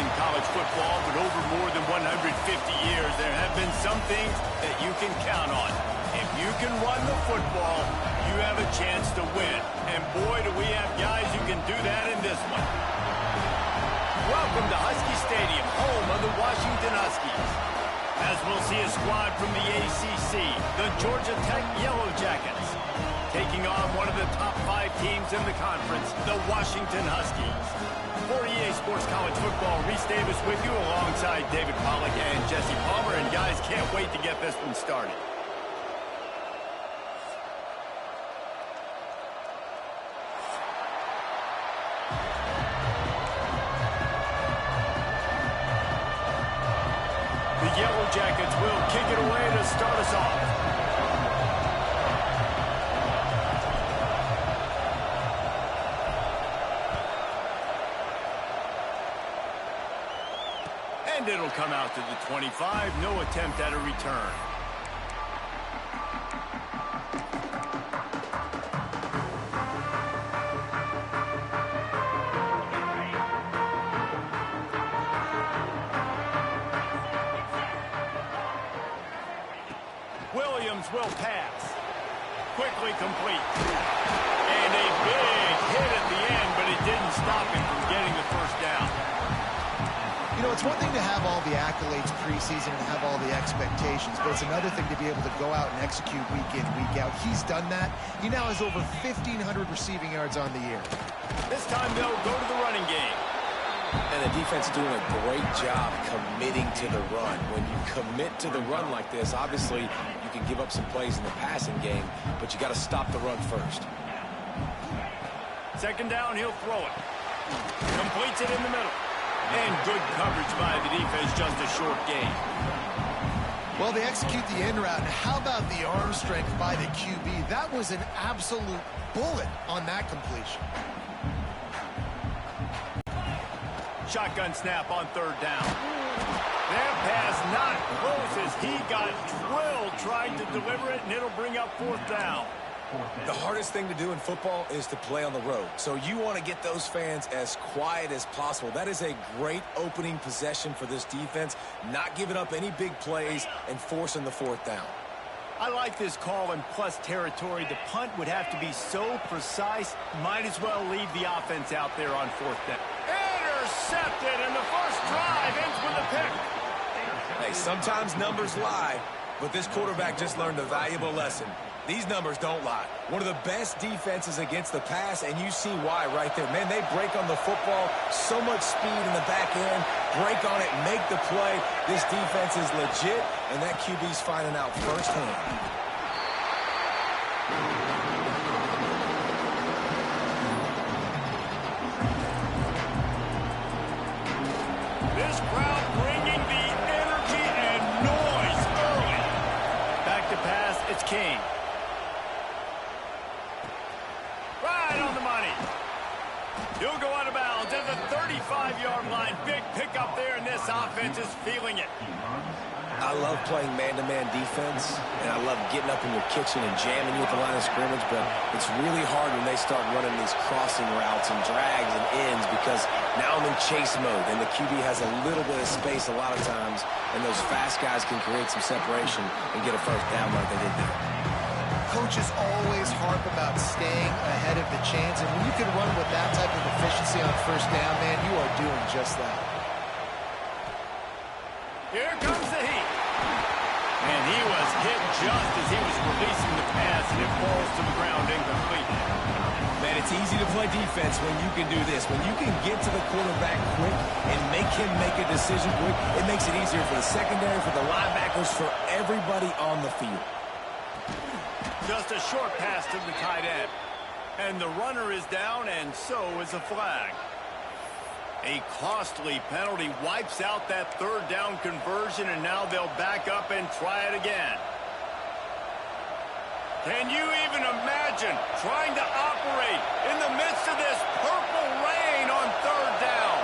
in college football, but over more than 150 years, there have been some things that you can count on. If you can run the football, you have a chance to win. And boy, do we have guys who can do that in this one. Welcome to Husky Stadium, home of the Washington Huskies. As we'll see a squad from the ACC, the Georgia Tech Yellow Jackets, taking on one of the top 5 teams in the conference, the Washington Huskies. For EA Sports College Football, Reese Davis with you alongside David Pollack and Jesse Palmer. And guys, can't wait to get this one started. The Yellow Jackets will kick it away to start us off. And it'll come out to the 25. No attempt at a return. Williams will pass. Quickly complete. And a big hit at the end, but it didn't stop him from getting the first down. You know, it's one thing to have all the accolades preseason and have all the expectations, but it's another thing to be able to go out and execute week in, week out. He's done that. He now has over 1,500 receiving yards on the year. This time they'll go to the running game. And the defense doing a great job committing to the run. When you commit to the run like this, obviously you can give up some plays in the passing game, but you got to stop the run first. Second down, he'll throw it. Completes it in the middle. And good coverage by the defense, just a short gain. Well, they execute the end route. And how about the arm strength by the QB? That was an absolute bullet on that completion. Shotgun snap on third down. That pass not close as he got drilled trying to deliver it, and it'll bring up fourth down. The hardest thing to do in football is to play on the road. So you want to get those fans as quiet as possible. That is a great opening possession for this defense, not giving up any big plays and forcing the fourth down. I like this call in plus territory. The punt would have to be so precise, might as well leave the offense out there on fourth down. Intercepted, and the first drive ends with a pick. Hey, sometimes numbers lie, but this quarterback just learned a valuable lesson. These numbers don't lie. One of the best defenses against the pass, and you see why right there. Man, they break on the football, so much speed in the back end, break on it, make the play. This defense is legit, and that QB's finding out firsthand. This crowd bringing the energy and noise early. Back to pass, it's King. Right on the money. He'll go out of bounds at the 35-yard line. Big pickup there, and this offense is feeling it. I love playing man-to-man defense, and I love getting up in your kitchen and jamming you at the line of scrimmage, but it's really hard when they start running these crossing routes and drags and ends because now I'm in chase mode, and the QB has a little bit of space a lot of times, and those fast guys can create some separation and get a first down like they did there. Coaches always harp about staying ahead of the chains, and when you can run with that type of efficiency on first down, man, you are doing just that. Here comes the heat. And he was hit just as he was releasing the pass, and it falls to the ground incomplete. Man, it's easy to play defense when you can do this. When you can get to the quarterback quick and make him make a decision quick, it makes it easier for the secondary, for the linebackers, for everybody on the field. Just a short pass to the tight end. And the runner is down, and so is a flag. A costly penalty wipes out that third down conversion, and now they'll back up and try it again. Can you even imagine trying to operate in the midst of this purple rain on third down?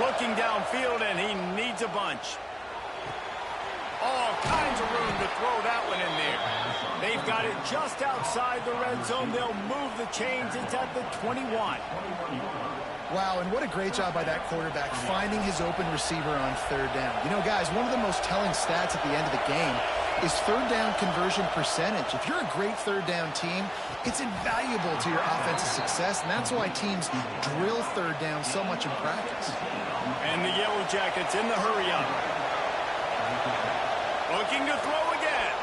Looking downfield, and he needs a bunch. All kinds of room to throw that one in there. They've got it just outside the red zone. They'll move the chains. It's at the 21. Wow, and what a great job by that quarterback finding his open receiver on third down. You know, guys, one of the most telling stats at the end of the game is third down conversion percentage. If you're a great third down team, it's invaluable to your offensive success, and that's why teams drill third down so much in practice. And the Yellow Jackets in the hurry up. Looking to throw again.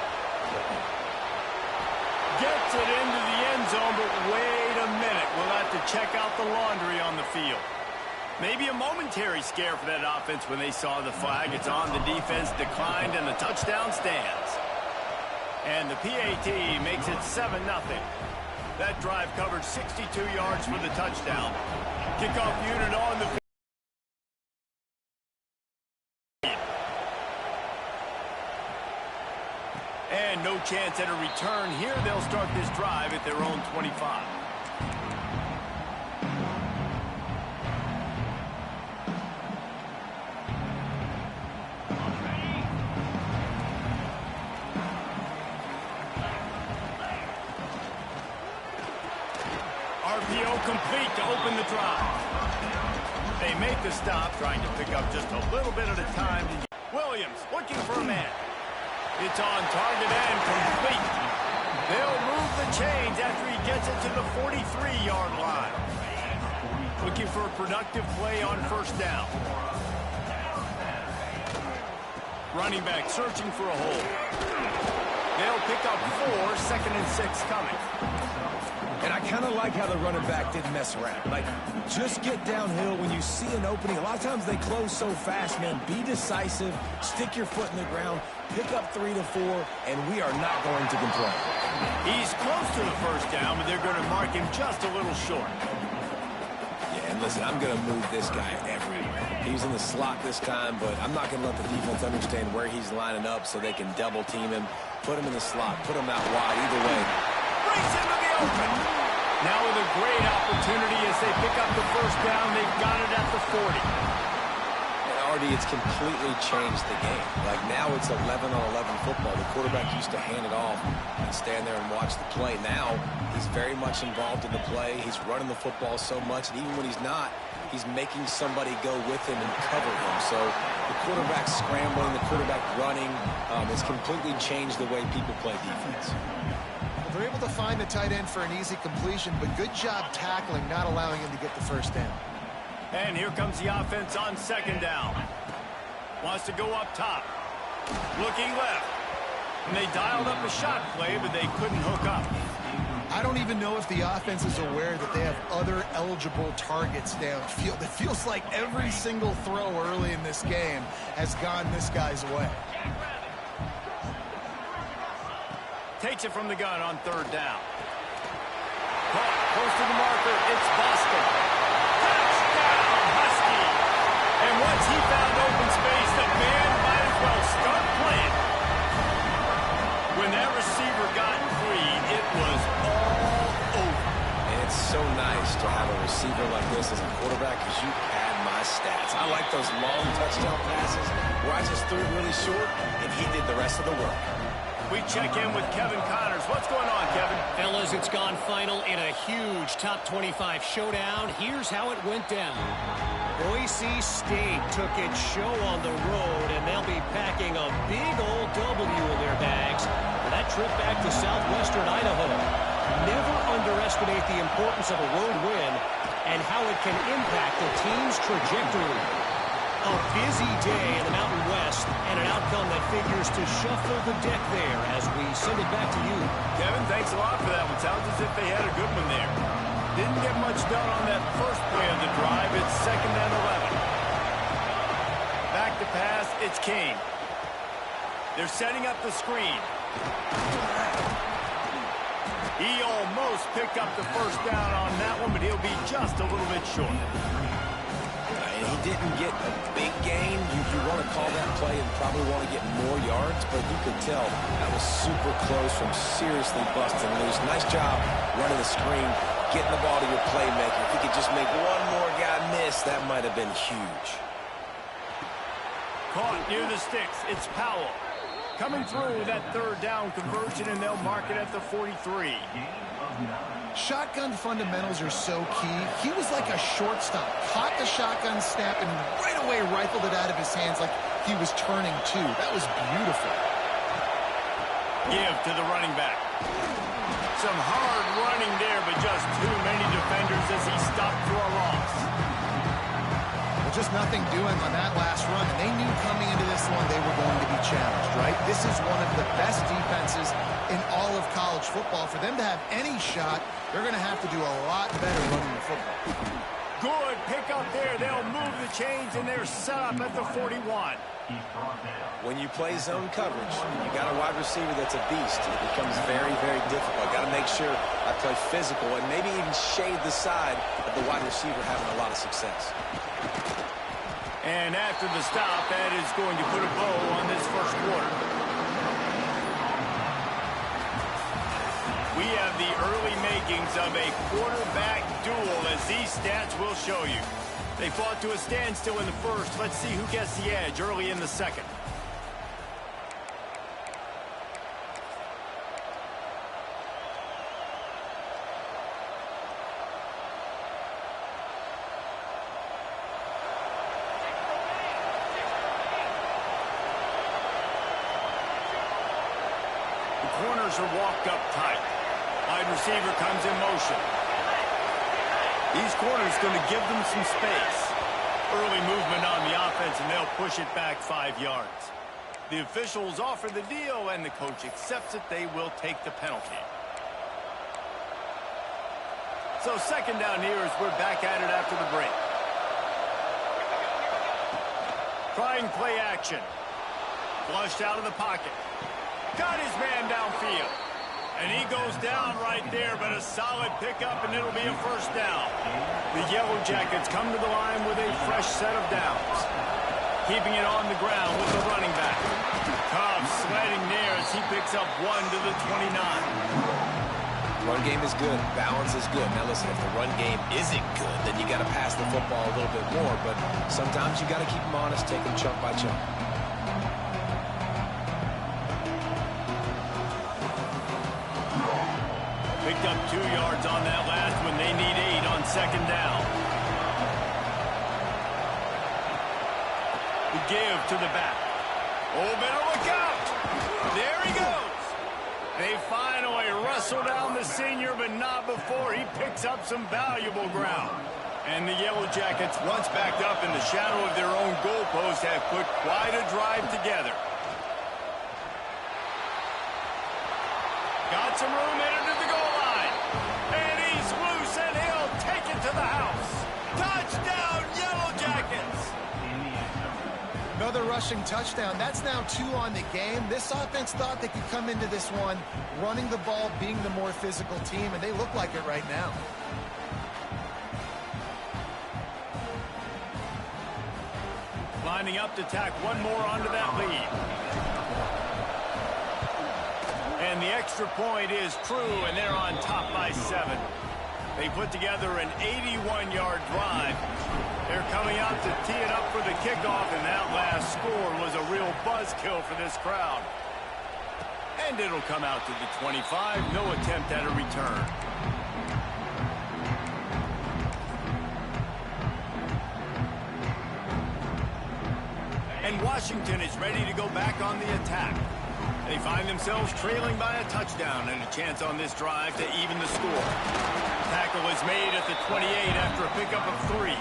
Gets it into the end zone, but wait a minute. We'll have to check out the laundry on the field. Maybe a momentary scare for that offense when they saw the flag. It's on, the defense declined, and the touchdown stands. And the PAT makes it 7-0. That drive covered 62 yards for the touchdown. Kickoff unit on the field. And no chance at a return here. They'll start this drive at their own 25. RPO complete to open the drive. They make the stop, trying to pick up just a little bit at a time. Williams looking for a man. It's on target and complete. They'll move the chains after he gets it to the 43-yard line. Looking for a productive play on first down. Running back searching for a hole. They'll pick up 4, 2nd and 6 coming. And I kind of like how the running back didn't mess around. Like, just get downhill when you see an opening. A lot of times they close so fast, man. Be decisive, stick your foot in the ground, pick up 3 to 4, and we are not going to complain. He's close to the first down, but they're going to mark him just a little short. Yeah, and listen, I'm going to move this guy everywhere. He's in the slot this time, but I'm not going to let the defense understand where he's lining up so they can double team him, put him in the slot, put him out wide, either way. Brings into the open. Now with a great opportunity as they pick up the first down. They've got it at the 40. And Artie, it's completely changed the game. Like now it's 11-on-11 football. The quarterback used to hand it off and stand there and watch the play. Now he's very much involved in the play. He's running the football so much, and even when he's not, he's making somebody go with him and cover him. So the quarterback scrambling, the quarterback running, it's completely changed the way people play defense. They're able to find the tight end for an easy completion, but good job tackling, not allowing him to get the first down. And here comes the offense on second down. Wants to go up top. Looking left. And they dialed up a shot play, but they couldn't hook up. I don't even know if the offense is aware that they have other eligible targets downfield. It feels like every single throw early in this game has gone this guy's way. Takes it from the gun on third down. Caught close to the marker. It's Boston. Touchdown, Husky. And once he found open space, the man might as well start playing. When that receiver got free, it was all over. And it's so nice to have a receiver like this as a quarterback because you pad my stats. I like those long touchdown passes where I just threw it really short and he did the rest of the work. We check in with Kevin Connors. What's going on, Kevin? Fellas, it's gone final in a huge top 25 showdown. Here's how it went down. Boise State took its show on the road, and they'll be packing a big old W in their bags for that trip back to southwestern Idaho. Never underestimate the importance of a road win and how it can impact a team's trajectory. A busy day in the Mountain West and an outcome that figures to shuffle the deck there as we send it back to you. Kevin, thanks a lot for that one. Sounds as if they had a good one there. Didn't get much done on that first play of the drive. It's 2nd and 11. Back to pass. It's King. They're setting up the screen. He almost picked up the first down on that one, but he'll be just a little bit short. He didn't get a big gain. You want to call that play and probably want to get more yards, but you could tell that was super close from seriously busting loose. Nice job running the screen, getting the ball to your playmaker. If he could just make one more guy miss, that might have been huge. Caught near the sticks. It's Powell. Coming through that third down conversion, and they'll mark it at the 43. Shotgun fundamentals are so key. He was like a shortstop. Caught the shotgun snap and right away rifled it out of his hands like he was turning two. That was beautiful. Give to the running back. Some hard running there, but just too many defenders as he stopped for a loss. Well, just nothing doing on that last run, and they knew coming into this one they were going to be challenged, right? This is one of the best defenses in all of college football. For them to have any shot, they're going to have to do a lot better running the football. Good pick up there. They'll move the chains, and they're set up at the 41. When you play zone coverage, you got a wide receiver that's a beast. It becomes very, very difficult. Got to make sure I play physical and maybe even shade the side of the wide receiver having a lot of success. And after the stop, that is going to put a bow on this first quarter. We have the early makings of a quarterback duel, as these stats will show you. They fought to a standstill in the first. Let's see who gets the edge early in the second. The corners are walked up tight. Wide receiver comes in motion. These corners going to give them some space. Early movement on the offense, and they'll push it back 5 yards. The officials offer the deal, and the coach accepts it. They will take the penalty. So second down here as we're back at it after the break. Trying play action. Flushed out of the pocket. Got his man downfield. And he goes down right there, but a solid pickup, and it'll be a first down. The Yellow Jackets come to the line with a fresh set of downs. Keeping it on the ground with the running back. Cobb sledding there as he picks up 1 to the 29. Run game is good. Balance is good. Now listen, if the run game isn't good, then you got to pass the football a little bit more. But sometimes you got to keep them honest, take them chunk by chunk. Picked up 2 yards on that last one. They need 8 on second down. The give to the back. Oh, better look out. There he goes. They finally wrestle down the senior, but not before he picks up some valuable ground. And the Yellow Jackets, once backed up in the shadow of their own goalpost, have put quite a drive together. Got some room into the goal line. And he's loose, and he'll take it to the house. Touchdown, Yellow Jackets! Another rushing touchdown. That's now 2 on the game. This offense thought they could come into this one running the ball, being the more physical team, and they look like it right now. Lining up to tack one more onto that lead. And the extra point is true, and they're on top by 7. They put together an 81-yard drive. They're coming out to tee it up for the kickoff, and that last score was a real buzzkill for this crowd. And it'll come out to the 25. No attempt at a return. And Washington is ready to go back on the attack. They find themselves trailing by a touchdown and a chance on this drive to even the score. Tackle is made at the 28 after a pickup of 3.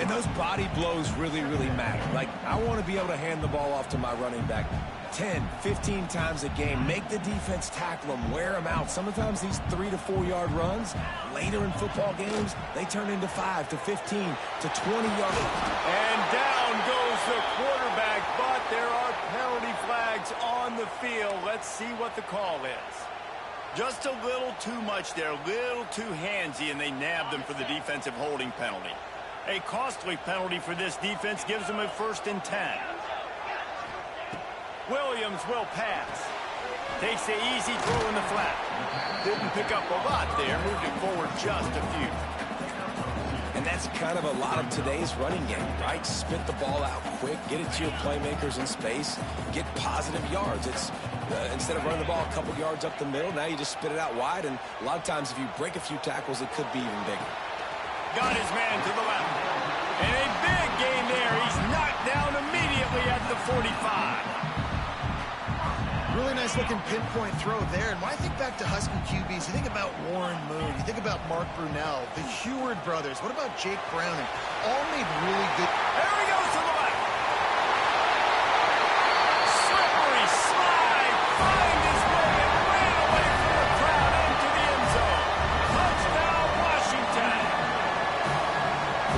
And those body blows really, really matter. Like, I want to be able to hand the ball off to my running back 10, 15 times a game. Make the defense tackle them, wear them out. Sometimes these 3 to 4 yard runs, later in football games, they turn into 5 to 15 to 20 yards. And down goes the quarterback, but there are penalty flags on the field. Let's see what the call is. Just a little too much there, a little too handsy, and they nabbed them for the defensive holding penalty. A costly penalty for this defense gives them a 1st and 10. Williams will pass. Takes the easy throw in the flat. Didn't pick up a lot there, moved it forward just a few. And And that's kind of a lot of today's running game, right? Spit the ball out quick, get it to your playmakers in space, get positive yards. It's instead of running the ball a couple yards up the middle, now you just spit it out wide, and a lot of times if you break a few tackles, it could be even bigger. Got his man to the left. And a big gain there. He's knocked down immediately at the 45. Really nice looking pinpoint throw there. And when I think back to Husky QBs, you think about Warren Moon, you think about Mark Brunell, the Heward brothers. What about Jake Brown? And all made really good. There he goes to the left. Slippery slide. Find his way and ran away from the crowd into the end zone. Touchdown, Washington.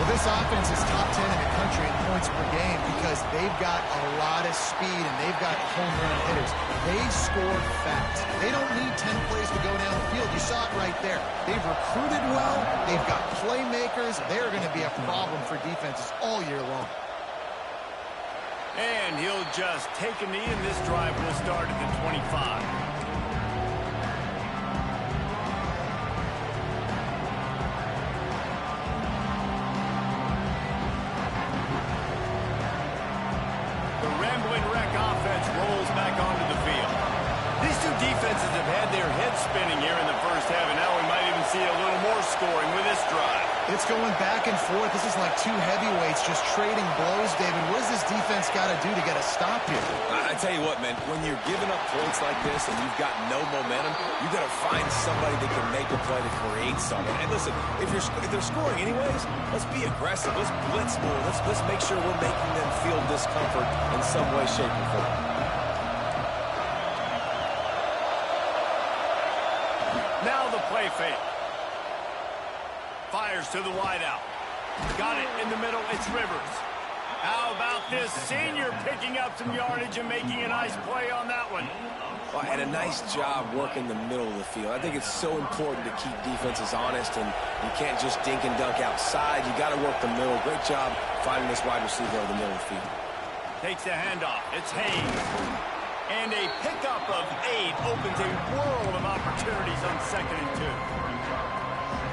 Well, this offense is top 10 in the country in points per game because they've got a lot of speed and they've got home run hitters. They score fast. They don't need 10 plays to go down the field. You saw it right there. They've recruited well. They've got playmakers. They're going to be a problem for defenses all year long. And he'll just take a knee, and this drive will start at the 25. Rolls back onto the field. These two defenses have had their heads spinning here in the first half, and now we might even see a little more scoring with this drive. It's going back and forth. This is like two heavyweights just trading blows, David. What does this defense got to do to get a stop here? I tell you what, man, when you're giving up points like this and you've got no momentum, you got to find somebody that can make a play to create something. And listen, if they're scoring anyways, let's be aggressive. Let's blitz more. Let's make sure we're making them feel discomfort in some way, shape, or form. Now the play fake. Fires to the wideout. Got it in the middle. It's Rivers. How about this senior picking up some yardage and making a nice play on that one? Well, and a nice job working the middle of the field. I think it's so important to keep defenses honest, and you can't just dink and dunk outside. You got to work the middle. Great job finding this wide receiver over the middle of the field. Takes the handoff. It's Hayes. And a pickup of 8 opens a world of opportunities on 2nd and 2.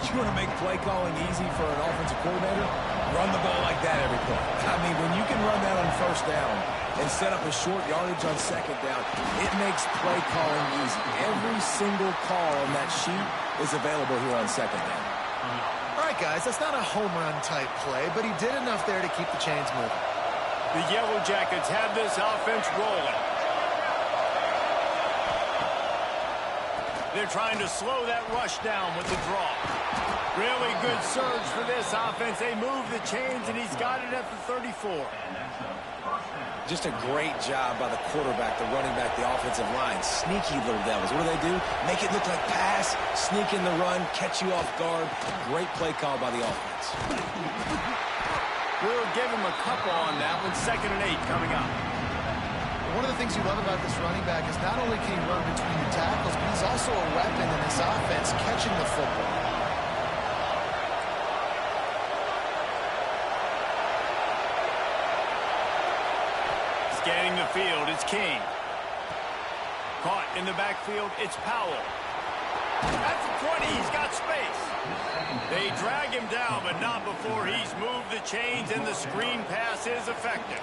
You want to make play calling easy for an offensive coordinator? Run the ball like that every play. I mean, when you can run that on first down and set up a short yardage on second down, it makes play calling easy. Every single call on that sheet is available here on second down. All right, guys, that's not a home run type play, but he did enough there to keep the chains moving. The Yellow Jackets have this offense rolling. They're trying to slow that rush down with the draw. Really good surge for this offense. They move the chains, and he's got it at the 34. Just a great job by the quarterback, the running back, the offensive line. Sneaky little devils. What do? Make it look like pass, sneak in the run, catch you off guard. Great play call by the offense. We'll give him a couple on that one. 2nd and 8 coming up. One of the things you love about this running back is not only can he run between the tackles, but he's also a weapon in this offense, catching the football. Scanning the field, it's King. Caught in the backfield, it's Powell. At the 20, he's got space. They drag him down, but not before he's moved the chains, and the screen pass is effective.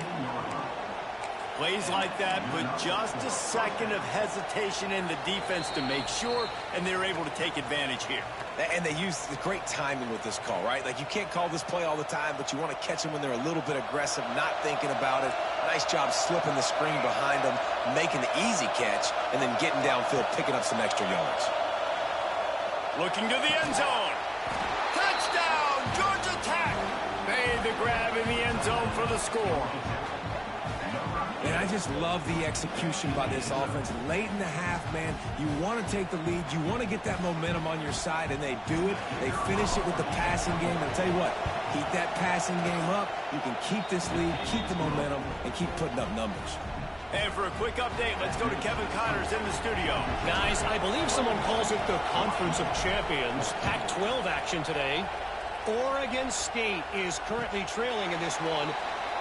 Plays like that, but just a second of hesitation in the defense to make sure, and they're able to take advantage here. And they use the great timing with this call, right? Like, you can't call this play all the time, but you want to catch them when they're a little bit aggressive, not thinking about it. Nice job slipping the screen behind them, making the easy catch, and then getting downfield, picking up some extra yards. Looking to the end zone. Touchdown, Georgia Tech. Made the grab in the end zone for the score. And I just love the execution by this offense. Late in the half, man, you want to take the lead. You want to get that momentum on your side, and they do it. They finish it with the passing game. I'll tell you what, keep that passing game up. You can keep this lead, keep the momentum, and keep putting up numbers. And for a quick update, let's go to Kevin Connors in the studio. Guys, I believe someone calls it the Conference of Champions. Pac-12 action today. Oregon State is currently trailing in this one,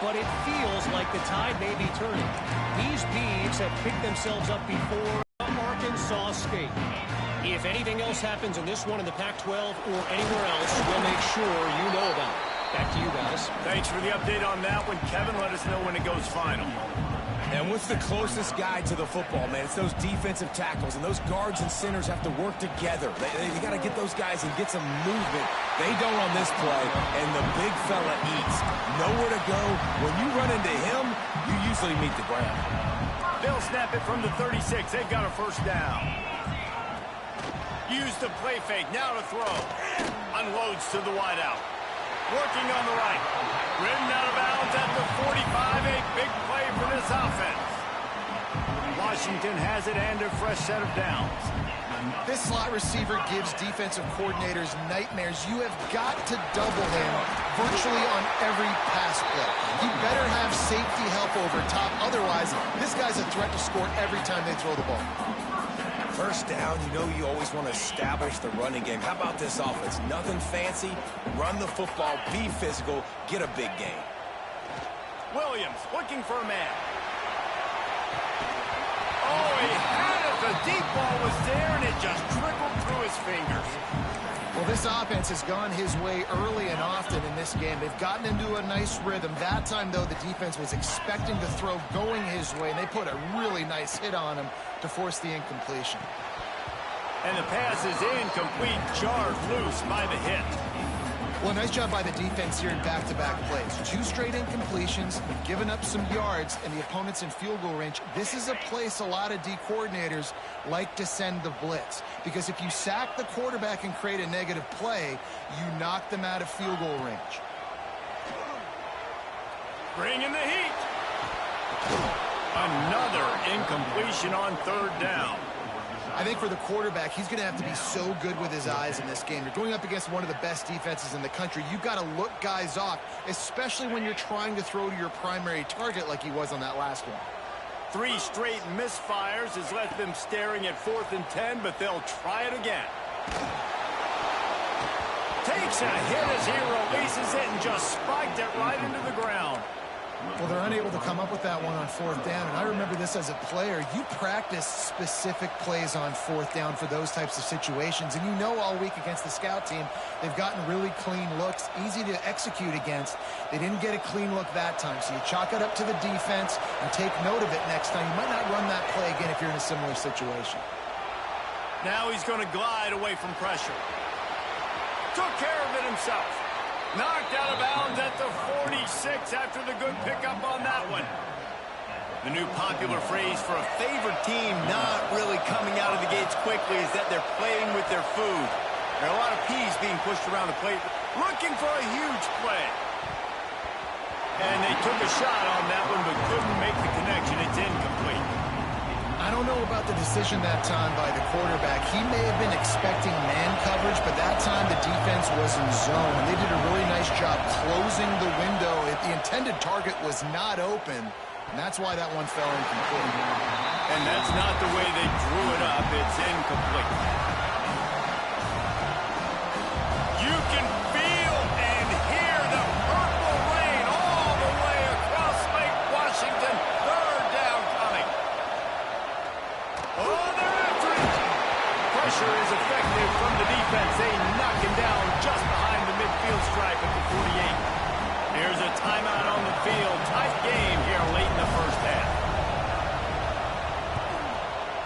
but it feels like the tide may be turning. These Beavs have picked themselves up before Arkansas State. If anything else happens in this one in the Pac-12 or anywhere else, we'll make sure you know about it. Back to you guys. Thanks for the update on that one, Kevin. Let us know when it goes final. And what's the closest guy to the football, man? It's those defensive tackles, and those guards and centers have to work together. They got to get those guys and get some movement. They don't on this play, and the big fella eats. Nowhere to go. When you run into him, you usually meet the ground. They'll snap it from the 36. They've got a first down. Use the play fake. Now to throw. Unloads to the wideout. Working on the right. Ridden out of bounds at the 45. A big play for this offense. Washington has it and a fresh set of downs. This slot receiver gives defensive coordinators nightmares. You have got to double him virtually on every pass play. You better have safety help over top. Otherwise, this guy's a threat to score every time they throw the ball. First down, you know you always want to establish the running game. How about this offense? Nothing fancy. Run the football, be physical, get a big gain. Williams looking for a man. Oh, he had it. The deep ball was there, and it just trickled through his fingers. Well, this offense has gone his way early and often in this game. They've gotten into a nice rhythm. That time, though, the defense was expecting the throw going his way, and they put a really nice hit on him to force the incompletion. And the pass is incomplete, jarred loose by the hit. Well, nice job by the defense here in back-to-back plays. 2 straight incompletions, giving up some yards, and the opponent's in field goal range. This is a place a lot of D coordinators like to send the blitz, because if you sack the quarterback and create a negative play, you knock them out of field goal range. Bring in the heat. Another incompletion on third down. I think for the quarterback, he's going to have to be so good with his eyes in this game. You're going up against one of the best defenses in the country. You've got to look guys off, especially when you're trying to throw to your primary target like he was on that last one. 3 straight misfires has left them staring at 4th and 10, but they'll try it again. Takes a hit as he releases it and just spiked it right into the ground. Well, they're unable to come up with that one on 4th down, and I remember this as a player. You practice specific plays on 4th down for those types of situations, and you know all week against the scout team, they've gotten really clean looks, easy to execute against. They didn't get a clean look that time, so you chalk it up to the defense and take note of it next time. You might not run that play again if you're in a similar situation. Now he's going to glide away from pressure. Took care of it himself. Knocked out of bounds at the 46 after the good pickup on that one. The new popular phrase for a favored team not really coming out of the gates quickly is that they're playing with their food. There are a lot of peas being pushed around the plate, looking for a huge play. And they took a shot on that one, but couldn't make the connection. It's incomplete. I don't know about the decision that time by the quarterback. He may have been expecting man coverage, but that time the defense was in zone. They did a really nice job closing the window. The intended target was not open, and that's why that one fell incomplete. And that's not the way they drew it up. It's incomplete. You can feel and hear the purple rain all the way across Lake Washington. Third down coming. Oh, they're after it. Pressure is effective from the defense. They knock him down just behind the midfield stripe at the 48. Here's a timeout on the field. Tight game here late in the first half.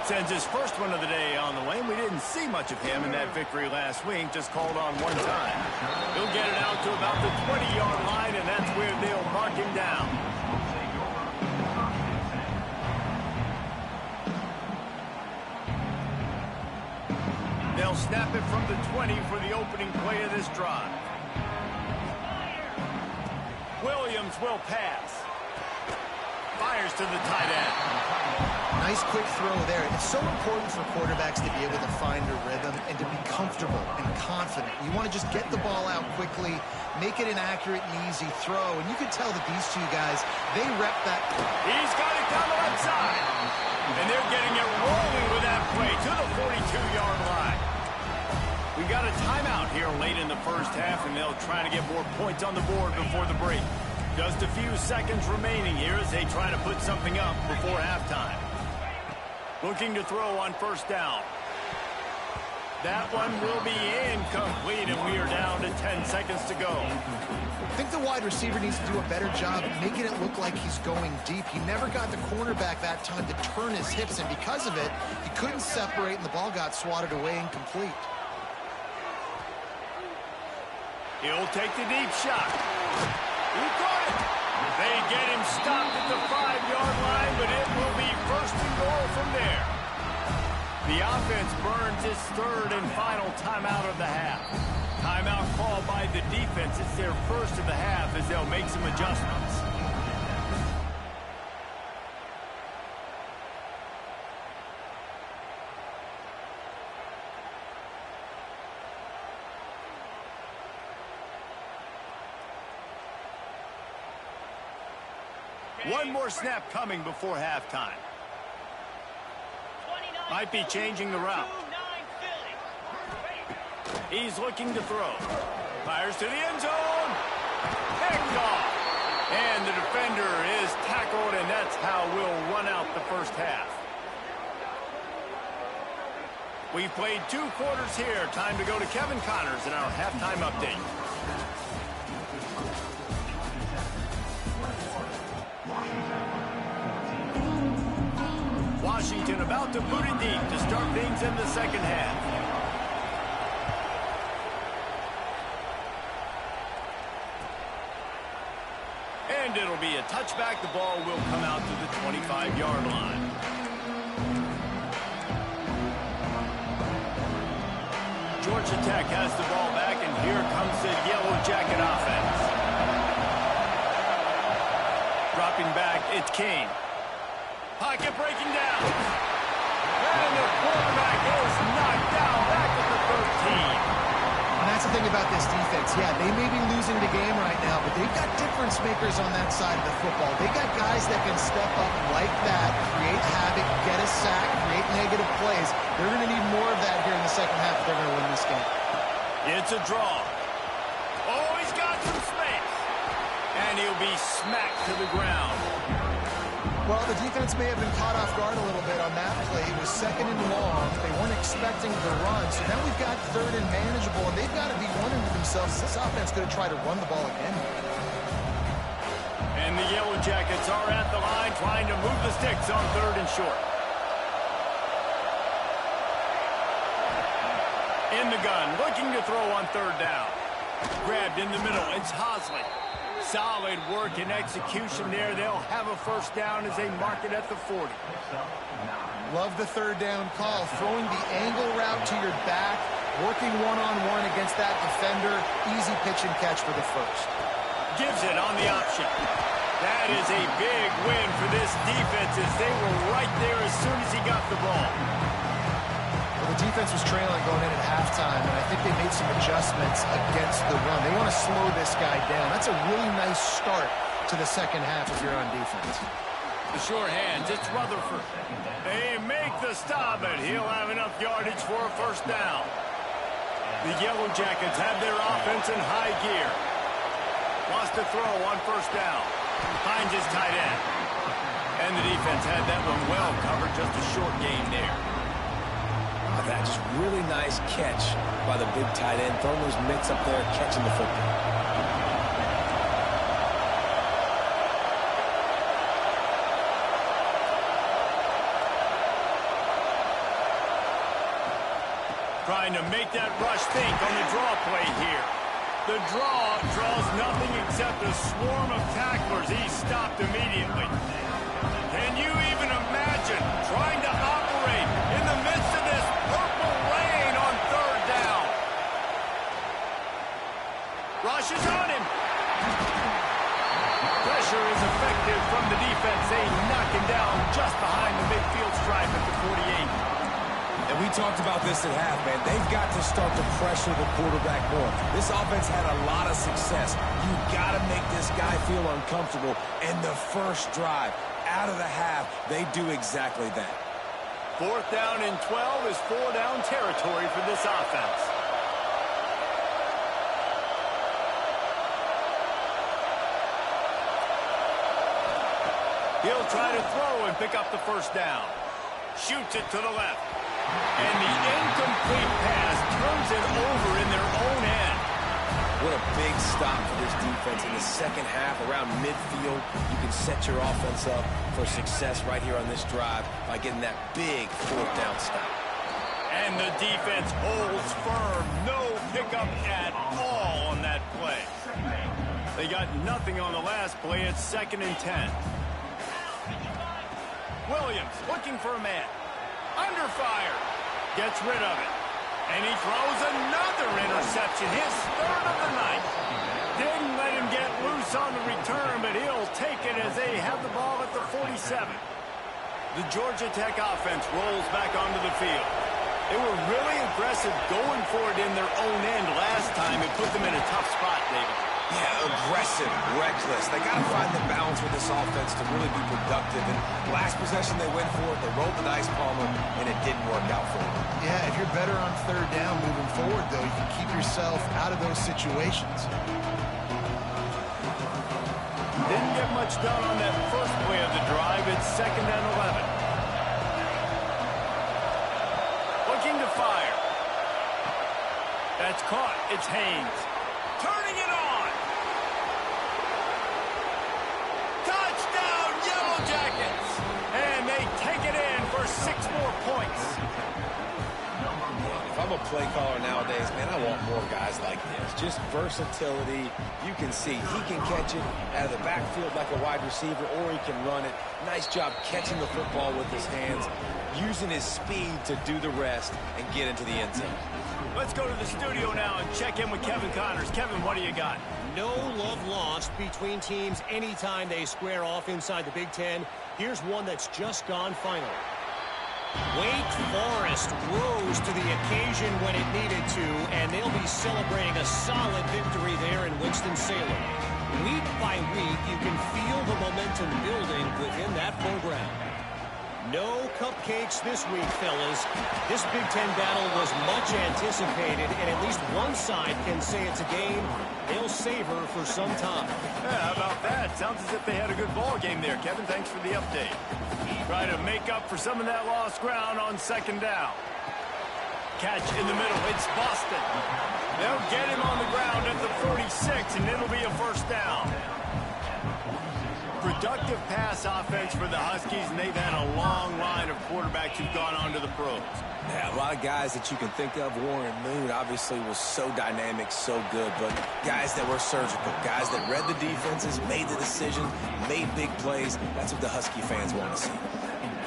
Sends his first one of the day on the lane. We didn't see much of him in that victory last week. Just called on one time. He'll get it out to about the 20-yard line, and that's where they'll mark him down. They'll snap it from the 20 for the opening play of this drive. Williams will pass. Fires to the tight end. Nice quick throw there. It's so important for quarterbacks to be able to find a rhythm and to be comfortable and confident. You want to just get the ball out quickly, make it an accurate and easy throw. And you can tell that these two guys, they rep that. He's got it down the left side. And they're getting it rolling with that play to the 42-yard line. We got a timeout here late in the first half, and they'll try to get more points on the board before the break. Just a few seconds remaining here as they try to put something up before halftime. Looking to throw on first down. That one will be incomplete, and we are down to 10 seconds to go. I think the wide receiver needs to do a better job making it look like he's going deep. He never got the cornerback that time to turn his hips, and because of it, he couldn't separate, and the ball got swatted away incomplete. He'll take the deep shot. He caught it. They get him stopped at the 5-yard line, but it will be first and goal from there. The offense burns its third and final timeout of the half. Timeout called by the defense. It's their first of the half as they'll make some adjustments. One more snap coming before halftime. Might be changing the route. He's looking to throw. Fires to the end zone. Picked off. And the defender is tackled, and that's how we'll run out the first half. We've played 2 quarters here. Time to go to Kevin Connors in our halftime update. Washington about to boot it deep to start things in the second half. And it'll be a touchback. The ball will come out to the 25-yard line. Georgia Tech has the ball back, and here comes the Yellow Jacket offense. Dropping back, it's Kane. Pocket breaking down. And the quarterback is knocked down back at the 13. And that's the thing about this defense. Yeah, they may be losing the game right now, but they've got difference makers on that side of the football. They got guys that can step up like that, create havoc, get a sack, create negative plays. They're going to need more of that here in the second half if they're going to win this game. It's a draw. Oh, he's got some space. And he'll be smacked to the ground. Well, the defense may have been caught off guard a little bit on that play. It was second and long. They weren't expecting the run. So now we've got third and manageable, and they've got to be wondering to themselves, is this offense going to try to run the ball again? And the Yellow Jackets are at the line trying to move the sticks on third and short. In the gun, looking to throw on third down. Grabbed in the middle, it's Hosley. Solid work and execution there. They'll have a first down as they mark it at the 40. Love the third down call. Throwing the angle route to your back, working one-on-one against that defender. Easy pitch and catch for the first. Gives it on the option. That is a big win for this defense as they were right there as soon as he got the ball. Well, the defense was trailing going in at halftime, and I think they made some adjustments against the run. They want to slow this guy down. That's a really nice start to the second half if you're on defense. The sure hands, it's Rutherford. They make the stop, and he'll have enough yardage for a first down. The Yellow Jackets have their offense in high gear. Wants to throw on first down. Finds his tight end. And the defense had that one well covered, just a short gain there. That just really nice catch by the big tight end, throwing those mitts up there, catching the football. Trying to make that rush think on the draw play here. The draw draws nothing except a swarm of tacklers. He's stopped immediately. Can you even imagine trying to operate in the midst of this purple rain on third down? Rush is on him. Pressure is effective from the defense. They knock him down just behind the midfield stripe at the 48. And we talked about this at half, man. They've got to start to pressure the quarterback more. This offense had a lot of success. You've got to make this guy feel uncomfortable. And the first drive, out of the half, they do exactly that. 4th down and 12 is 4-down territory for this offense. He'll try to throw and pick up the first down. Shoots it to the left. And the incomplete pass it over in their own end. What a big stop for this defense in the second half around midfield. You can set your offense up for success right here on this drive by getting that big fourth down stop. And the defense holds firm. No pickup at all on that play. They got nothing on the last play. It's 2nd and 10. Williams looking for a man. Under fire. Gets rid of it. And he throws another interception. His 3rd of the night. Didn't let him get loose on the return, but he'll take it as they have the ball at the 47. The Georgia Tech offense rolls back onto the field. They were really aggressive going for it in their own end last time. It put them in a tough spot, David. Yeah, aggressive, reckless. They got to find the balance with this offense to really be productive. And last possession they went for it, they rolled the dice, Palmer, and it didn't work out for them. Yeah, if you're better on 3rd down moving forward, though, you can keep yourself out of those situations. Didn't get much done on that first play of the drive. It's 2nd and 11. Looking to fire. That's caught. It's Haynes. Turning it on. Touchdown, Yellow Jackets. And they take it in for 6 more points. If I'm a play caller nowadays, man, I want more guys like this. Just versatility. You can see he can catch it out of the backfield like a wide receiver, or he can run it. Nice job catching the football with his hands, using his speed to do the rest and get into the end zone. Let's go to the studio now and check in with Kevin Connors. Kevin, what do you got? No love lost between teams anytime they square off inside the Big Ten. Here's one that's just gone final. Wake Forest rose to the occasion when it needed to, and they'll be celebrating a solid victory there in Winston-Salem. Week by week, you can feel the momentum building within that program. No cupcakes this week, fellas. This Big Ten battle was much anticipated, and at least one side can say it's a game they'll savor for some time. Yeah, how about that? Sounds as if they had a good ball game there, Kevin. Thanks for the update. Try to make up for some of that lost ground on 2nd down. Catch in the middle. It's Boston. They'll get him on the ground at the 46, and it'll be a 1st down. Productive pass offense for the Huskies, and they've had a long line of quarterbacks who've gone on to the pros. Yeah, a lot of guys that you can think of. Warren Moon obviously was so dynamic, so good, but guys that were surgical, guys that read the defenses, made the decision, made big plays. That's what the Husky fans want to see.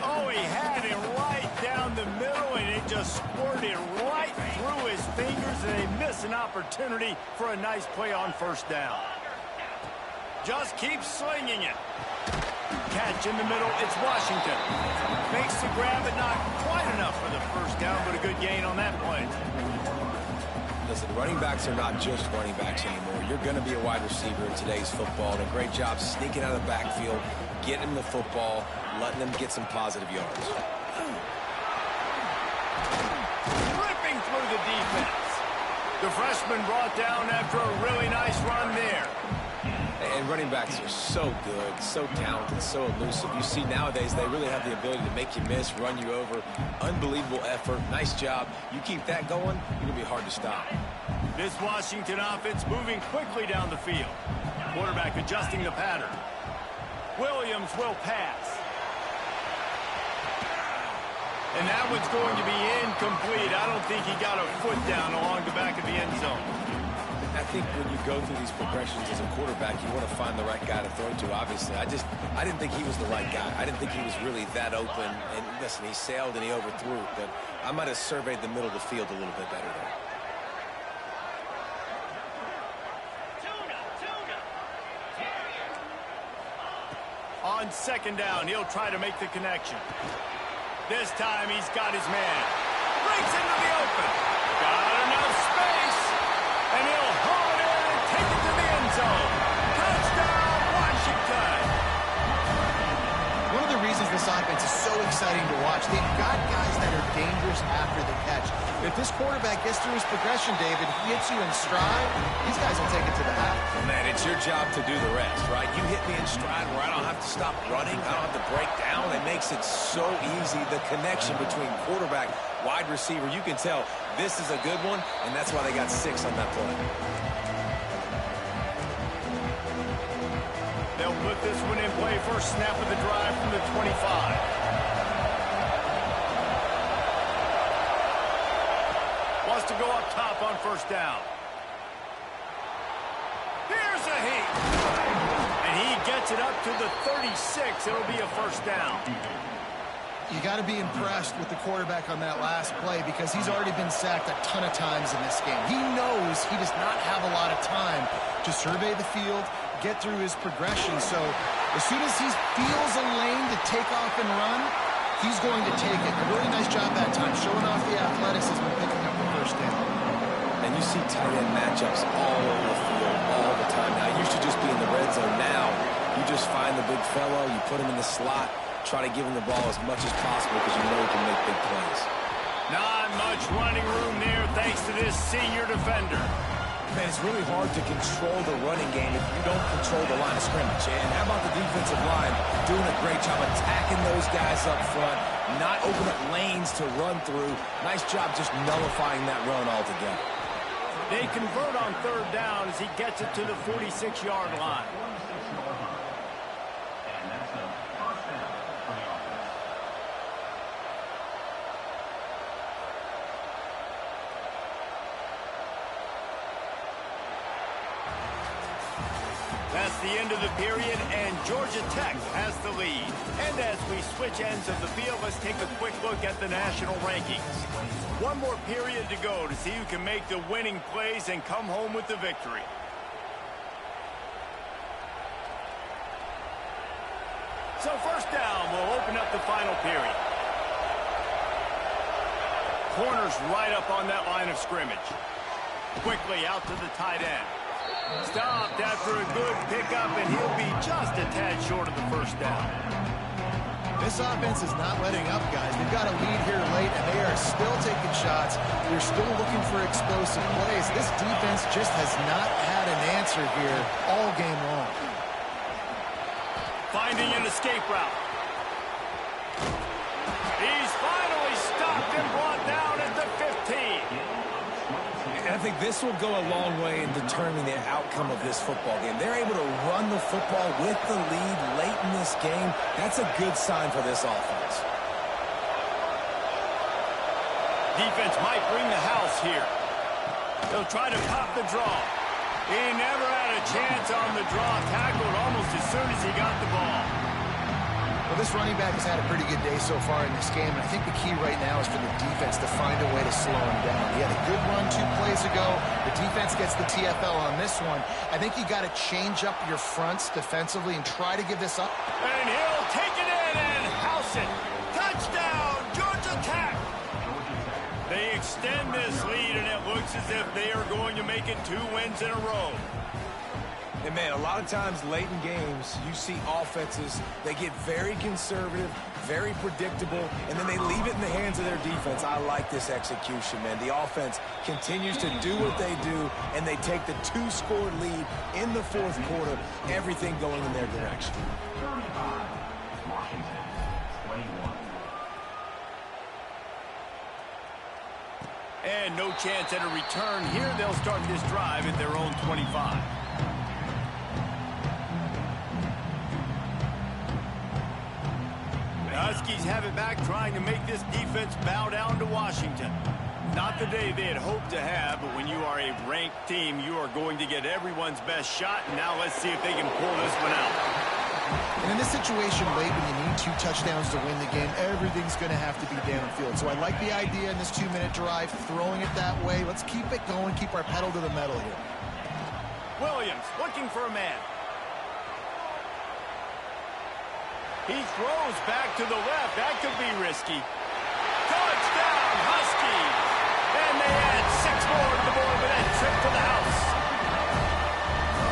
Oh, he had it right down the middle, and it just squirted right through his fingers, and they miss an opportunity for a nice play on 1st down. Just keep slinging it. Catch in the middle. It's Washington. Makes the grab, but not quite enough for the 1st down, but a good gain on that play. Listen, running backs are not just running backs anymore. You're going to be a wide receiver in today's football, and a great job sneaking out of the backfield, getting the football, letting them get some positive yards. Ripping through the defense. The freshman brought down after a really nice run there. And running backs are so good, so talented, so elusive. You see nowadays they really have the ability to make you miss, run you over. Unbelievable effort. Nice job. You keep that going, you're going to be hard to stop. This Washington offense moving quickly down the field. Quarterback adjusting the pattern. Williams will pass. And that one's going to be incomplete. I don't think he got a foot down along the back of the end zone. I think when you go through these progressions as a quarterback, you want to find the right guy to throw to, obviously. I didn't think he was the right guy. I didn't think he was really that open. And listen, he sailed and he overthrew, but I might have surveyed the middle of the field a little bit better there. On 2nd down, he'll try to make the connection. This time he's got his man. Breaks into the open. Got enough space. And he'll haul it in and take it to the end zone. Touchdown, Washington. One of the reasons this offense is so exciting to watch, they've got guys that are dangerous after the catch. If this quarterback gets through his progression, David, he hits you in stride, these guys will take it to the house. Man, it's your job to do the rest, right? You hit me in stride where I don't have to stop running. I don't have to break down. It makes it so easy. The connection between quarterback, wide receiver. You can tell this is a good one, and that's why they got 6 on that play. They'll put this one in play. First snap of the drive from the 25. Wants to go up top on first down. Here's a heat. And he gets it up to the 36. It'll be a first down. You got to be impressed with the quarterback on that last play because he's already been sacked a ton of times in this game. He knows he does not have a lot of time to survey the field, get through his progression. So as soon as he feels a lane to take off and run, he's going to take it. A really nice job that time, showing off the athleticism and picking up the first down. And you see tight end matchups all over the field all the time. Now, it used to just be in the red zone. Now, you just find the big fellow, you put him in the slot, try to give him the ball as much as possible because you know he can make big plays. Not much running room there thanks to this senior defender. Man, it's really hard to control the running game if you don't control the line of scrimmage. And how about the defensive line doing a great job attacking those guys up front, not open up lanes to run through. Nice job just nullifying that run altogether. They convert on third down as he gets it to the 46-yard line. That's the end of the period, and Georgia Tech has the lead. And as we switch ends of the field, let's take a quick look at the national rankings. One more period to go to see who can make the winning plays and come home with the victory. So first down will open up the final period. Corners right up on that line of scrimmage. Quickly out to the tight end. Stopped after a good pickup, and he'll be just a tad short of the first down. This offense is not letting up, guys. They've got a lead here late, and they are still taking shots. They're still looking for explosive plays. This defense just has not had an answer here all game long. Finding an escape route. He's finally stopped and brought down at the 15. And I think this will go a long way in determining the outcome of this football game. They're able to run the football with the lead late in this game. That's a good sign for this offense. Defense might bring the house here. They'll try to pop the draw. He never had a chance on the draw. Tackled almost as soon as he got the ball. Well, this running back has had a pretty good day so far in this game, and I think the key right now is for the defense to find a way to slow him down. He had a good run 2 plays ago. The defense gets the TFL on this one. I think you got to change up your fronts defensively and try to give this up. And he'll take it in and house it. Touchdown, Georgia Tech. They extend this lead, and it looks as if they are going to make it 2 wins in a row. And, man, a lot of times late in games, you see offenses, they get very conservative, very predictable, and then they leave it in the hands of their defense. I like this execution, man. The offense continues to do what they do, and they take the 2-score lead in the 4th quarter, everything going in their direction. And no chance at a return here. They'll start this drive at their own 25. Huskies have it back, trying to make this defense bow down to Washington. Not the day they had hoped to have, but when you are a ranked team, you are going to get everyone's best shot. And now let's see if they can pull this one out. And in this situation late when you need 2 touchdowns to win the game, everything's going to have to be downfield. So I like the idea in this 2-minute drive, throwing it that way. Let's keep it going, keep our pedal to the metal here. Williams looking for a man. He throws back to the left. That could be risky. Touchdown, Huskies! And they add 6 more to the board with that trip to the house.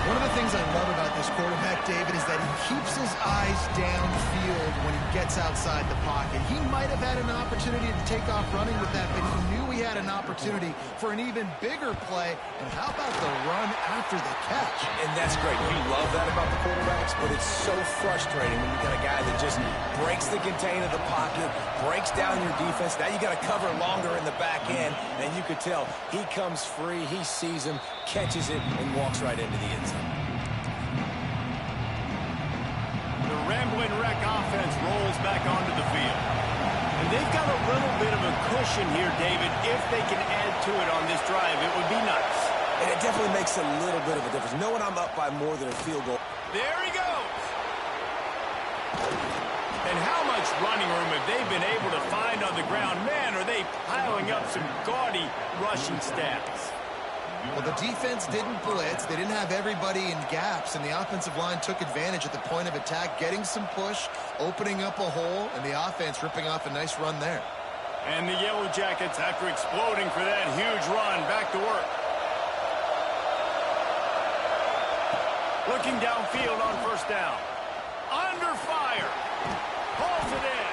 One of the things I love about this quarterback, David, is that he keeps his eyes downfield when he gets outside the pocket. He might have had an opportunity to take off running with that, but he knew he had an an opportunity for an even bigger play. And how about the run after the catch? And that's great. You love that about the quarterbacks, but it's so frustrating when you got a guy that just breaks the contain of the pocket, breaks down your defense. Now you got to cover longer in the back end, and you could tell he comes free, he sees him, catches it, and walks right into the end zone. The Rambling Wreck offense rolls back onto the field. And they've got a little bit of a cushion here, David. If they can add to it on this drive, it would be nice. And it definitely makes a little bit of a difference. Knowing I'm up by more than a field goal. There he goes. And how much running room have they been able to find on the ground? Man, are they piling up some gaudy rushing stats. Well, the defense didn't blitz. They didn't have everybody in gaps, and the offensive line took advantage at the point of attack, getting some push, opening up a hole, and the offense ripping off a nice run there. And the Yellow Jackets, after exploding for that huge run, back to work. Looking downfield on first down. Under fire. Pulls it in.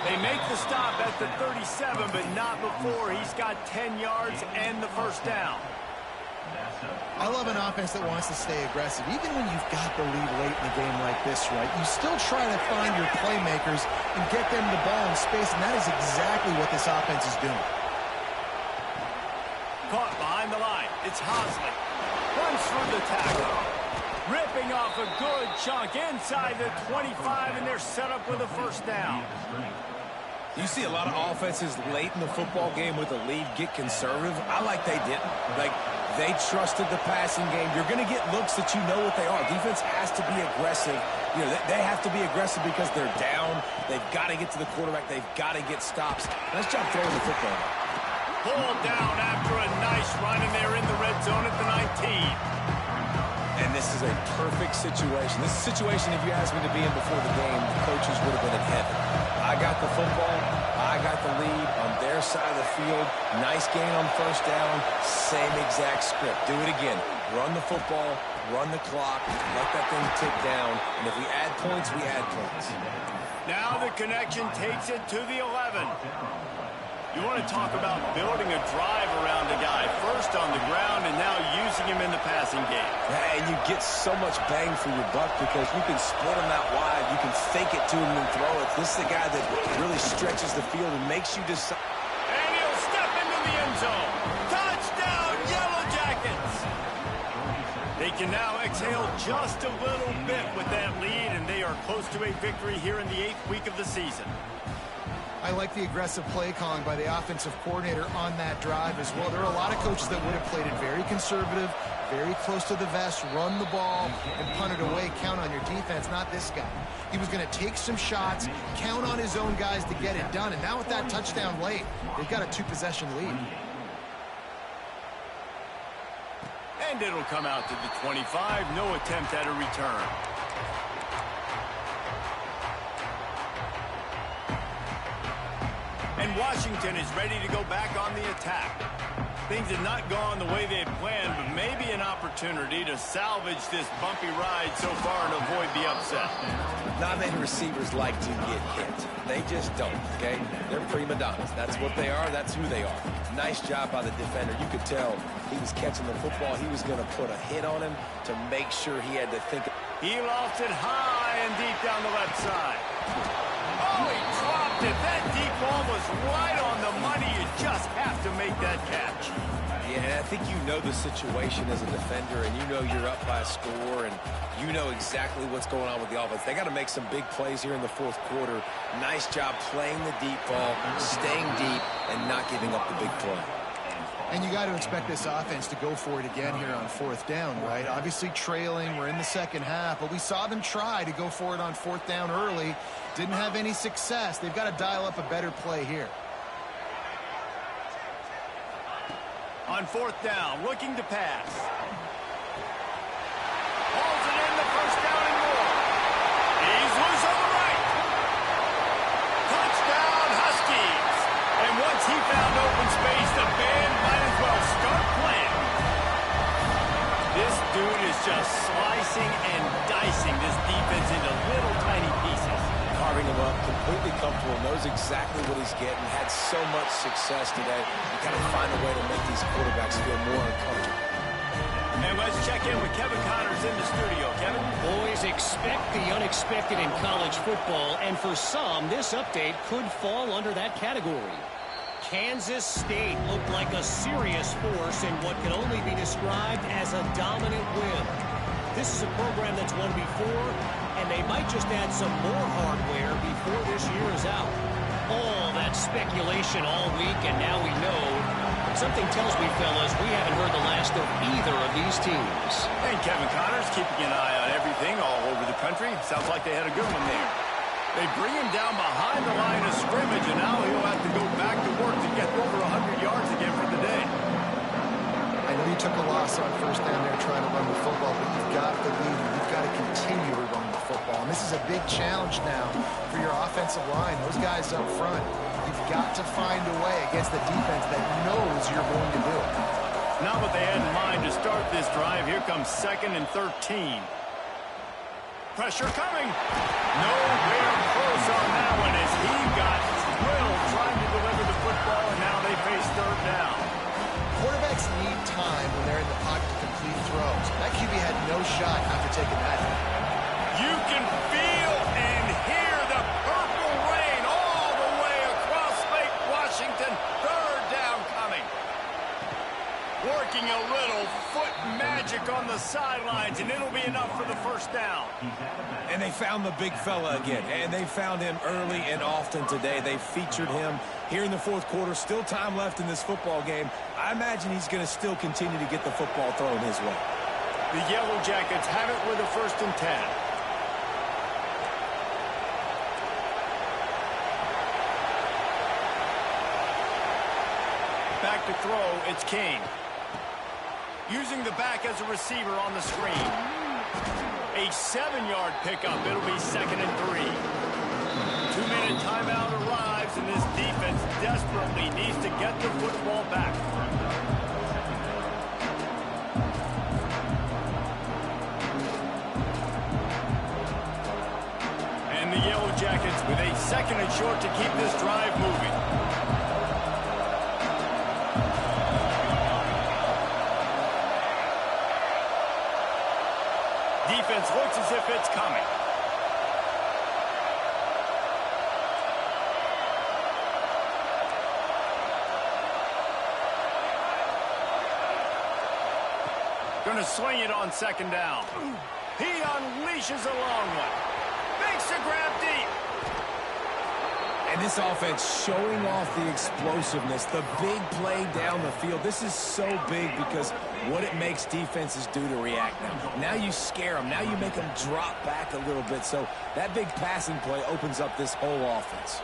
They make the stop at the 37, but not before he's got 10 yards and the first down. I love an offense that wants to stay aggressive. Even when you've got the lead late in the game like this, right, you still try to find your playmakers and get them the ball in space, and that is exactly what this offense is doing. Caught behind the line. It's Hosley. Runs through the tackle. Ripping off a good chunk inside the 25, and they're set up with a first down. You see a lot of offenses late in the football game with a lead get conservative. I like they didn't. Like, they trusted the passing game. You're going to get looks that you know what they are. Defense has to be aggressive. You know, they have to be aggressive because they're down. They've got to get to the quarterback. They've got to get stops. Nice job throwing the football. Pulled down after a nice run, and they're in the red zone at the 19. And this is a perfect situation. This is a situation, if you asked me to be in before the game, the coaches would have been in heaven. I got the football. I got the lead on their side of the field. Nice gain on first down. Same exact script. Do it again. Run the football. Run the clock. Let that thing tick down. And if we add points, we add points. Now the connection takes it to the 11. You want to talk about building a drive around a guy. First on the ground and now using him in the passing game. And you get so much bang for your buck because you can split him out wide. You can fake it to him and throw it. This is the guy that really stretches the field and makes you decide. And he'll step into the end zone. Touchdown, Yellow Jackets! They can now exhale just a little bit with that lead, and they are close to a victory here in the 8th week of the season. I like the aggressive play calling by the offensive coordinator on that drive as well. There are a lot of coaches that would have played it very conservative, very close to the vest, run the ball, and punt it away. Count on your defense, not this guy. He was going to take some shots, count on his own guys to get it done. And now with that touchdown late, they've got a 2-possession lead. And it'll come out to the 25. No attempt at a return. And Washington is ready to go back on the attack. Things have not gone the way they had planned, but maybe an opportunity to salvage this bumpy ride so far and avoid the upset. Not many receivers like to get hit. They just don't, okay? They're prima donnas. That's what they are. That's who they are. Nice job by the defender. You could tell he was catching the football. He was going to put a hit on him to make sure he had to think. He lost it high and deep down the left side. Oh, he dropped it. That deep ball was right on the money. You just have to make that catch. Yeah, I think you know the situation as a defender, and you know you're up by a score, and you know exactly what's going on with the offense. They got to make some big plays here in the fourth quarter. Nice job playing the deep ball, staying deep, and not giving up the big play. And you got to expect this offense to go for it again here on fourth down, right? Obviously trailing, we're in the second half, but we saw them try to go for it on fourth down early. Didn't have any success. They've got to dial up a better play here. On fourth down, looking to pass. Hauls it in, the first down and more. He's loose on the right. Touchdown, Huskies. And once he found open space, the band might as well start playing. This dude is just slicing and dicing this defense into little tiny pieces. Carving him up, completely comfortable, knows exactly what he's getting, had so much success today. You got to find find a way to make these quarterbacks feel more uncomfortable. And let's check in with Kevin Connors in the studio. Kevin? Boys, expect the unexpected in college football, and for some, this update could fall under that category. Kansas State looked like a serious force in what can only be described as a dominant win. This is a program that's won before, and they might just add some more hardware before this year is out. All that speculation all week, and now we know. Something tells me, fellas, we haven't heard the last of either of these teams. And Kevin Connors keeping an eye on everything all over the country. Sounds like they had a good one there. They bring him down behind the line of scrimmage, and now he'll have to go back to work to get over 100 yards again for the day. I know you took a loss on first down there trying to run the football, but you've got the lead. You've got to continue to run the football. And this is a big challenge now for your offensive line. Those guys up front, you've got to find a way against the defense that knows you're going to do it. Not what they had in mind to start this drive. Here comes 2nd and 13. Pressure coming. Nowhere close on that one as he got drilled trying to deliver the football, and now they face 3rd down. Quarterbacks need time when they're in the pocket to complete throws. That QB had no shot after taking that hit. You can feel and hear the purple rain all the way across Lake Washington. 3rd down coming. Working a little foot magic on the sidelines, and it'll be enough for the 1st down. And they found the big fella again, and they found him early and often today. They featured him here in the 4th quarter. Still time left in this football game. I imagine he's going to still continue to get the football thrown his way. The Yellow Jackets have it with a 1st and 10. Back to throw, it's King. Using the back as a receiver on the screen. A 7-yard pickup. It'll be 2nd and 3. 2-minute timeout arrives, and this defense desperately needs to get the football back. And the Yellow Jackets with a 2nd and short to keep this drive moving. Defense looks as if it's coming. Going to swing it on 2nd down. He unleashes a long one. Makes a grab deep. And this offense showing off the explosiveness, the big play down the field. This is so big because what it makes defenses do to react now. Now you scare them. Now you make them drop back a little bit. So that big passing play opens up this whole offense.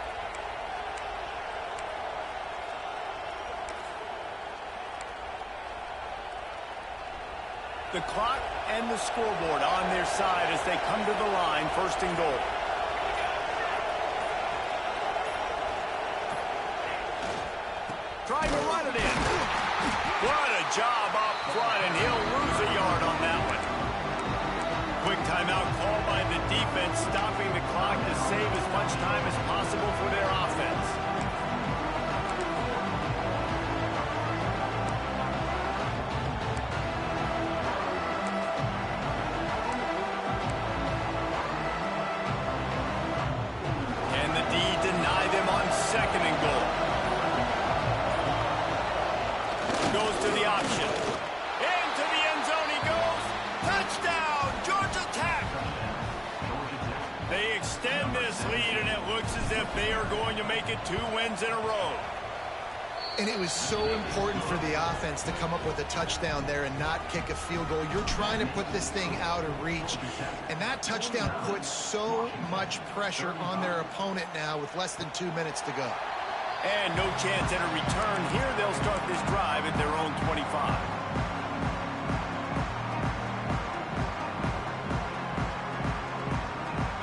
The clock and the scoreboard on their side as they come to the line, 1st and goal. Trying to run it in. What a job up front, and he'll lose a yard on that one. Quick timeout called by the defense, stopping the clock to save as much time as possible for their offense. And the D deny them on 2nd and goal. Goes to the option. Into the end zone he goes. Touchdown, Georgia Tech. They extend this lead, and it looks as if they are going to make it 2 wins in a row. And it was so important for the offense to come up with a touchdown there and not kick a field goal. You're trying to put this thing out of reach. And that touchdown puts so much pressure on their opponent now with less than 2 minutes to go. And no chance at a return here. They'll start this drive at their own 25.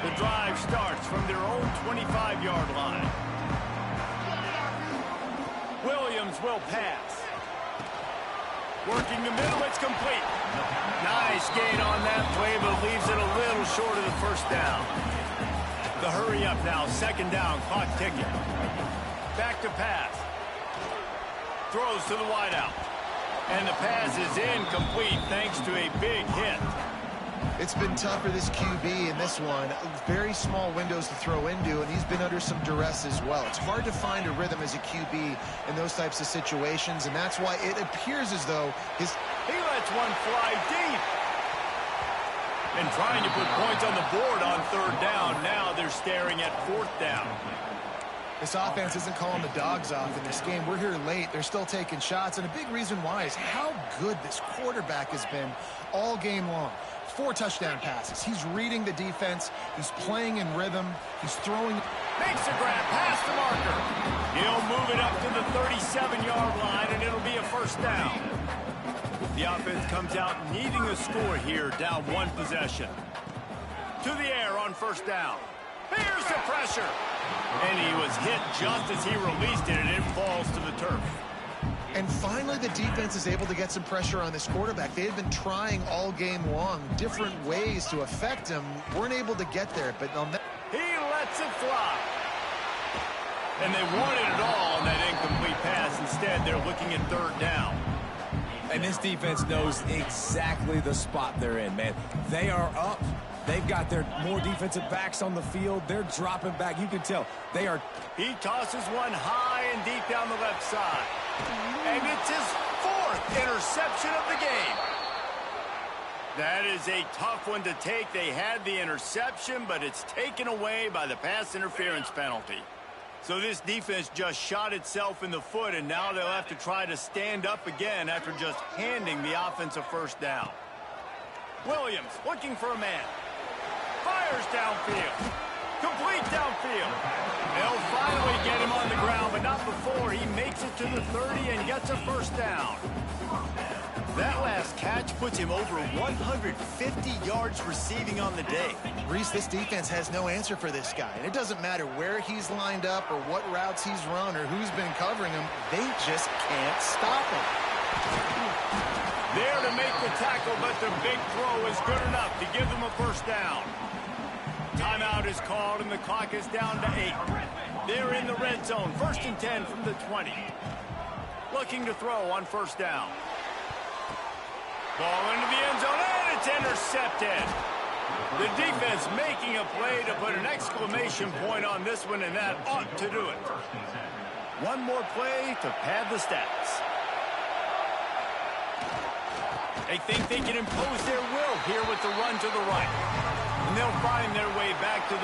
The drive starts from their own 25-yard line. Williams will pass. Working the middle, it's complete. Nice gain on that play, but leaves it a little short of the 1st down. The hurry up now, 2nd down, clock ticking. Back to pass. throws to the wideout. And the pass is incomplete thanks to a big hit. It's been tough for this QB in this one. Very small windows to throw into, and he's been under some duress as well. It's hard to find a rhythm as a QB in those types of situations, and that's why it appears as though his... He lets one fly deep. And trying to put points on the board on third down. Now they're staring at fourth down. This offense isn't calling the dogs off in this game. We're here late. They're still taking shots, and a big reason why is how good this quarterback has been all game long. 4 touchdown passes. He's reading the defense. He's playing in rhythm. He's throwing. Makes a grab past the marker. He'll move it up to the 37-yard line, and it'll be a first down. The offense comes out needing a score here, down 1 possession. To the air on first down. Here's the pressure. And he was hit just as he released it, and it falls to the turf. And finally, the defense is able to get some pressure on this quarterback. They had been trying all game long different ways to affect him. Weren't able to get there, but on that... He lets it fly. And they wanted it all on that incomplete pass. Instead, they're looking at third down. And this defense knows exactly the spot they're in, man. They are up. They've got their more defensive backs on the field. They're dropping back. You can tell they are. He tosses one high and deep down the left side. And it's his 4th interception of the game. That is a tough one to take. They had the interception, but it's taken away by the pass interference penalty. So this defense just shot itself in the foot, and now they'll have to try to stand up again after just handing the offense a first down. Williams looking for a man. Fires downfield. Complete downfield. They'll finally get him on the ground, but not before he makes it to the 30 and gets a first down. That last catch puts him over 150 yards receiving on the day. Reese, this defense has no answer for this guy. And it doesn't matter where he's lined up or what routes he's run or who's been covering him. They just can't stop him. There to make the tackle, but the big throw is good enough to give them a first down. Timeout is called, and the clock is down to 8. They're in the red zone. 1st and 10 from the 20. Looking to throw on first down. Ball into the end zone, and it's intercepted. The defense making a play to put an exclamation point on this one, and that ought to do it. One more play to pad the stats. They think they can impose their will here with the run to the right. And they'll find their way back to the